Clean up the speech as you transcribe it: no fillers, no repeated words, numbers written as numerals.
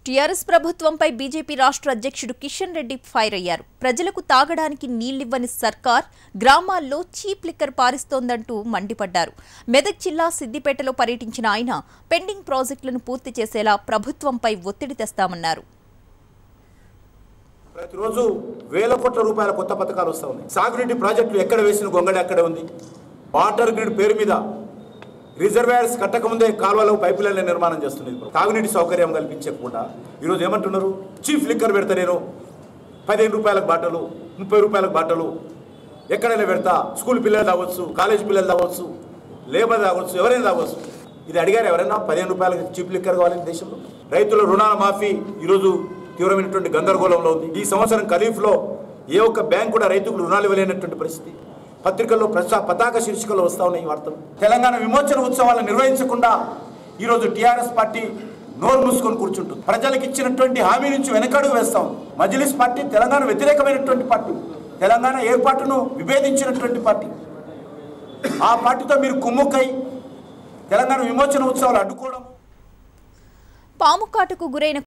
TRS ప్రభుత్వంపై BJP రాష్ట్ర అధ్యక్షుడు కిషన్ రెడ్డి ఫైర్ అయ్యారు. ప్రజలకు తాగడానికి నీళ్లివ్వని సర్కార్ గ్రామాల్లో చీప్ లిక్కర్ పారిస్తోందంటూ మండిపడ్డారు. మెదక్ జిల్లా సిద్దిపేటలో పర్యటించిన ఆయన పెండింగ్ ప్రాజెక్టులను పూర్తి చేసేలా ప్రభుత్వంపై ఒత్తిడి తెస్తామన్నారు. ప్రతిరోజు వేల కోట్ల రూపాయల కొత్త పథకాలు వస్తూ ఉన్నాయి. సాగునీటి ప్రాజెక్టులు ఎక్కడ వేసిన గొంగళి అక్కడే ఉంది. వాటర్ గ్రిడ్ పేరు మీద రిజర్వాయర్స్ కట్టకముందే కాలువలో పైపు లైన్ల నిర్మాణం చేస్తుంది. తాగునీటి సౌకర్యం కల్పించకుండా ఈరోజు ఏమంటున్నారు, చీఫ్ లిక్కర్ పెడతా, నేను 15 రూపాయలకు బాటలు, 30 రూపాయలకు బాటలు ఎక్కడైనా పెడతా. స్కూల్ పిల్లలు తాగొచ్చు, కాలేజ్ పిల్లలు తాగొచ్చు, లేబర్ తాగొచ్చు, ఎవరైనా తాగొచ్చు. ఇది అడిగారు ఎవరైనా? 15 రూపాయలకు చీఫ్ లిక్కర్ కావాలి దేశంలో. రైతుల రుణాల మాఫీ ఈరోజు తీవ్రమైనటువంటి గందరగోళంలో ఉంది. ఈ సంవత్సరం ఖరీఫ్లో ఏ ఒక్క బ్యాంక్ కూడా రైతులకు రుణాలు ఇవ్వలేనటువంటి పరిస్థితి. పత్రికల్లో పతాక శీర్షికలు వస్తూ ఉన్నాయి ఈ వార్తలు. తెలంగాణ విమోచన ఉత్సవాలను నిర్వహించకుండా ఈరోజు టీఆర్ఎస్ పార్టీ నోరు మూసుకొని కూర్చుంటుంది. ప్రజలకు ఇచ్చినటువంటి హామీ నుంచి వెనకడుగు వేస్తాం. మజ్లిస్ పార్టీ తెలంగాణ వ్యతిరేకమైనటువంటి పార్టీ, తెలంగాణ ఏర్పాటును విభేదించినటువంటి పార్టీ. ఆ పార్టీతో మీరు కుమ్ముక్కై తెలంగాణ విమోచన ఉత్సవాలు అడ్డుకోవడం. పాము కాటుకు గురైన